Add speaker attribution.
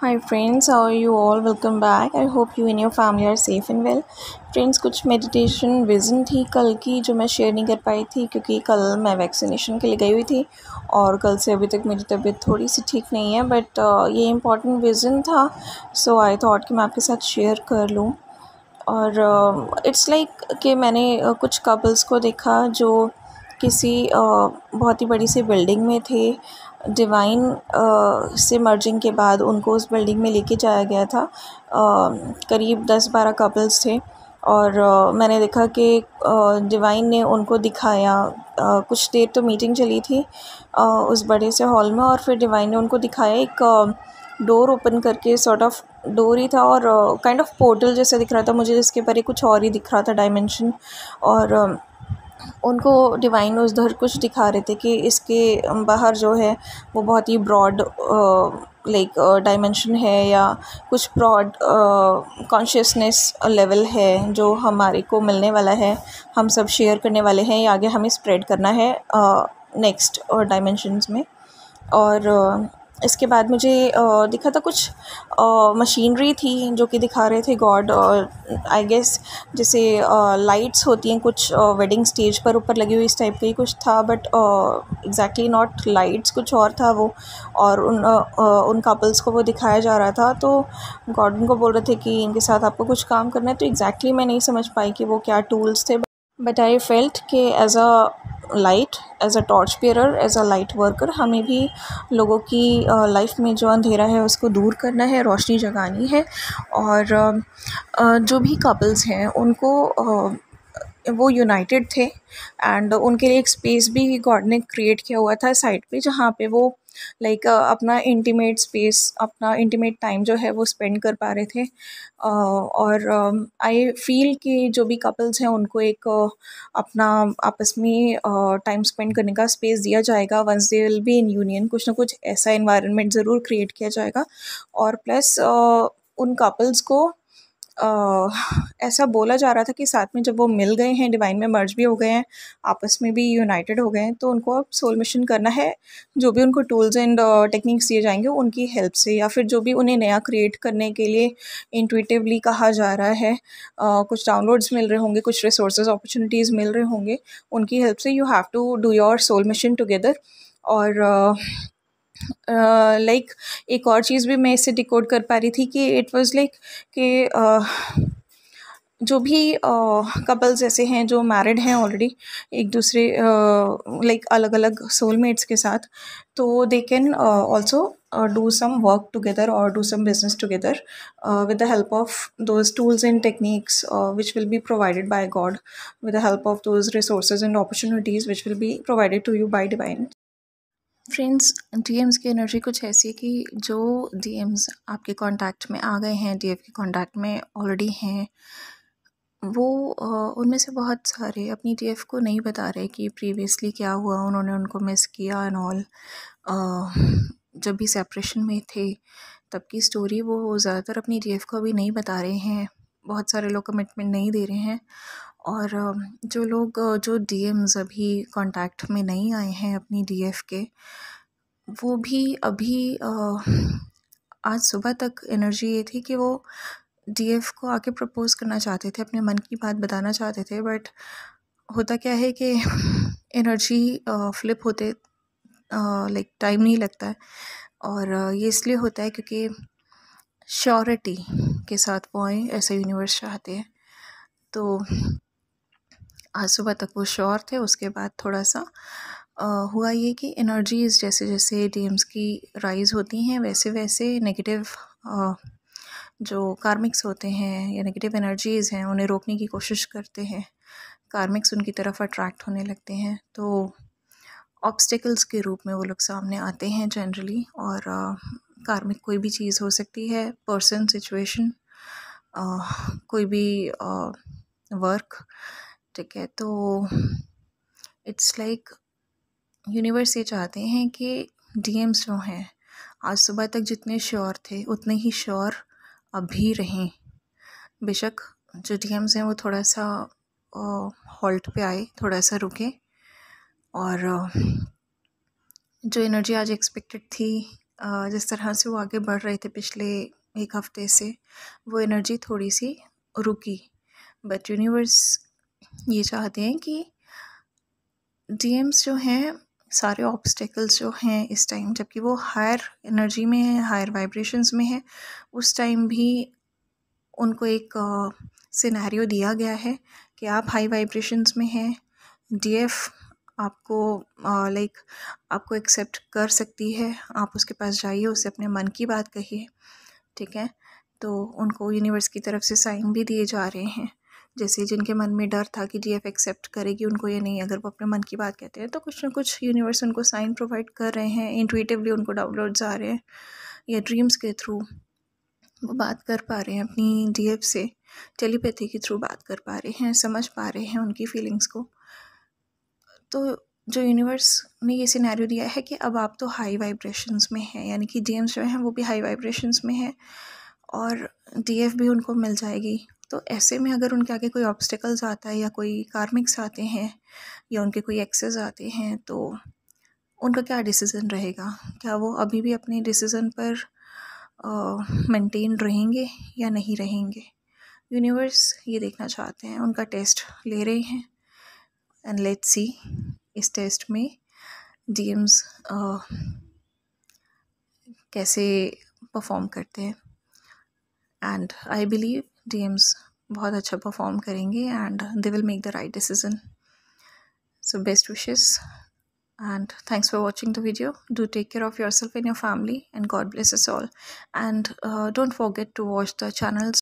Speaker 1: Hi friends, how are you all? Welcome back. I hope you and your family are safe and well. Friends, कुछ meditation vision थी कल की जो मैं share नहीं कर पाई थी क्योंकि कल मैं वैक्सीनेशन के लिए गई हुई थी और कल से अभी तक मेरी तबीयत थोड़ी सी ठीक नहीं है, बट ये इम्पॉर्टेंट विज़न था, सो आई थॉट कि मैं आपके साथ शेयर कर लूँ। और इट्स लाइक कि मैंने कुछ कपल्स को देखा जो किसी बहुत ही बड़ी सी बिल्डिंग में थे। डिवाइन से मर्जिंग के बाद उनको उस बिल्डिंग में लेके जाया गया था। करीब 10-12 कपल्स थे और मैंने देखा कि डिवाइन ने उनको दिखाया। कुछ देर तो मीटिंग चली थी उस बड़े से हॉल में, और फिर डिवाइन ने उनको दिखाया एक डोर ओपन करके, सॉर्ट ऑफ डोर ही था और काइंड ऑफ पोर्टल जैसा दिख रहा था मुझे, जिसके परे कुछ और ही दिख रहा था डायमेंशन। और उनको डिवाइन उधर कुछ दिखा रहे थे कि इसके बाहर जो है वो बहुत ही ब्रॉड लाइक डायमेंशन है या कुछ ब्रॉड कॉन्शियसनेस लेवल है जो हमारे को मिलने वाला है, हम सब शेयर करने वाले हैं, या आगे हमें स्प्रेड करना है नेक्स्ट डायमेंशंस में। और इसके बाद मुझे दिखा था कुछ मशीनरी थी जो कि दिखा रहे थे गॉड, और आई गेस जैसे लाइट्स होती हैं कुछ वेडिंग स्टेज पर ऊपर लगी हुई, इस टाइप का ही कुछ था, बट एग्जैक्टली नॉट लाइट्स, कुछ और था वो। और उन कपल्स को वो दिखाया जा रहा था, तो गॉड उनको बोल रहे थे कि इनके साथ आपको कुछ काम करना है। तो एग्जैक्टली मैं नहीं समझ पाई कि वो क्या टूल्स थे, बट आई फेल्ट कि as a light, as a torch bearer, as a light worker, हमें भी लोगों की लाइफ में जो अंधेरा है उसको दूर करना है, रोशनी जगानी है। और जो भी कपल्स हैं उनको वो यूनाइटेड थे, एंड उनके लिए एक स्पेस भी गॉड ने क्रिएट किया हुआ था साइड पे, जहाँ पे वो लाइक अपना इंटीमेट स्पेस, अपना इंटीमेट टाइम जो है वो स्पेंड कर पा रहे थे। और आई फील कि जो भी कपल्स हैं उनको एक अपना आपस में टाइम स्पेंड करने का स्पेस दिया जाएगा once they will be in union. कुछ ना कुछ ऐसा इन्वायरमेंट ज़रूर क्रिएट किया जाएगा। और प्लस उन कपल्स को ऐसा बोला जा रहा था कि साथ में जब वो मिल गए हैं, डिवाइन में मर्ज भी हो गए हैं, आपस में भी यूनाइटेड हो गए हैं, तो उनको अब सोल मिशन करना है। जो भी उनको टूल्स एंड टेक्निक्स दिए जाएंगे उनकी हेल्प से, या फिर जो भी उन्हें नया क्रिएट करने के लिए इंट्यूटिवली कहा जा रहा है, कुछ डाउनलोड्स मिल रहे होंगे, कुछ रिसोर्सेज अपॉर्चुनिटीज़ मिल रहे होंगे, उनकी हेल्प से you have to do your soul mission together. और लाइक एक और चीज़ भी मैं इससे डिकोड कर पा रही थी कि इट वाज लाइक कि जो भी कपल्स ऐसे हैं जो मैरिड हैं ऑलरेडी एक दूसरे लाइक अलग अलग सोलमेट्स के साथ, तो they can also do some work together और do some business together with the help of those tools and techniques which will be provided by God, with the help of those resources and opportunities which will be provided to you by divine. Friends, DMs की energy कुछ ऐसी है कि जो DMs आपके contact में आ गए हैं, डीएफ के कांटेक्ट में ऑलरेडी हैं, वो उनमें से बहुत सारे अपनी डीएफ को नहीं बता रहे कि प्रीवियसली क्या हुआ, उन्होंने उनको मिस किया एंड ऑल। जब भी सेपरेशन में थे तब की स्टोरी वो ज़्यादातर अपनी डीएफ को अभी नहीं बता रहे हैं। बहुत सारे लोग कमिटमेंट नहीं दे रहे हैं, और जो लोग जो डीएम्स अभी कांटेक्ट में नहीं आए हैं अपनी डीएफ के, वो भी अभी आज सुबह तक एनर्जी ये थी कि वो डीएफ को आके प्रपोज़ करना चाहते थे, अपने मन की बात बताना चाहते थे, बट होता क्या है कि एनर्जी फ्लिप होते लाइक टाइम नहीं लगता है। और ये इसलिए होता है क्योंकि श्योरिटी के साथ वो आए, ऐसा यूनिवर्स चाहते हैं। तो आज सुबह तक वो श्योर थे, उसके बाद थोड़ा सा हुआ ये कि एनर्जीज़ जैसे जैसे डीएम्स की राइज़ होती हैं वैसे वैसे नेगेटिव जो कार्मिक्स होते हैं या नेगेटिव एनर्जीज़ हैं उन्हें रोकने की कोशिश करते हैं, कार्मिक्स उनकी तरफ अट्रैक्ट होने लगते हैं। तो ऑब्स्टिकल्स के रूप में वो लोग सामने आते हैं जनरली, और कार्मिक कोई भी चीज़ हो सकती है, पर्सन, सिचुएशन, कोई भी वर्क, ठीक है। तो इट्स लाइक यूनिवर्स ये चाहते हैं कि डीएम्स जो हैं आज सुबह तक जितने श्योर थे उतने ही श्योर अभी रहें। बेशक जो डीएम्स हैं वो थोड़ा सा हॉल्ट पे आए, थोड़ा सा रुके, और जो एनर्जी आज एक्सपेक्टेड थी जिस तरह से वो आगे बढ़ रहे थे पिछले एक हफ्ते से, वो एनर्जी थोड़ी सी रुकी। बट यूनिवर्स ये चाहते हैं कि डीएम्स जो हैं, सारे ऑब्स्टेकल्स जो हैं इस टाइम, जबकि वो हायर एनर्जी में है, हायर वाइब्रेशंस में है, उस टाइम भी उनको एक सिनेरियो दिया गया है कि आप हाई वाइब्रेशंस में हैं, डीएफ आपको लाइक आपको एक्सेप्ट कर सकती है, आप उसके पास जाइए, उसे अपने मन की बात कहिए, ठीक है। तो उनको यूनिवर्स की तरफ से साइन भी दिए जा रहे हैं, जैसे जिनके मन में डर था कि डीएफ एक्सेप्ट करेगी उनको या नहीं, अगर वो अपने मन की बात कहते हैं तो कुछ ना कुछ यूनिवर्स उनको साइन प्रोवाइड कर रहे हैं। इंट्यूटिवली उनको डाउनलोड्स आ रहे हैं या ड्रीम्स के थ्रू वो बात कर पा रहे हैं अपनी डीएफ से, टेलीपैथी के थ्रू बात कर पा रहे हैं, समझ पा रहे हैं उनकी फीलिंग्स को। तो जो यूनिवर्स ने ये सिनेरियो दिया है कि अब आप तो हाई वाइब्रेशंस में हैं, यानी कि डीएम्स जो हैं वो भी हाई वाइब्रेशंस में हैं और डीएफ भी उनको मिल जाएगी। तो ऐसे में अगर उनके आगे कोई ऑब्स्टिकल्स आता है या कोई कार्मिक्स आते हैं या उनके कोई एक्सेस आते हैं, तो उनका क्या डिसीज़न रहेगा? क्या वो अभी भी अपने डिसीज़न पर मेंटेन रहेंगे या नहीं रहेंगे? यूनिवर्स ये देखना चाहते हैं, उनका टेस्ट ले रहे हैं। एंड लेट्स सी इस टेस्ट में डीएम्स कैसे परफॉर्म करते हैं। एंड आई बिलीव डीएम्स बहुत अच्छा परफॉर्म करेंगे and they will make the right decision. So best wishes and thanks for watching the video. Do take care of yourself and your family, and God bless us all. And don't forget to watch the channels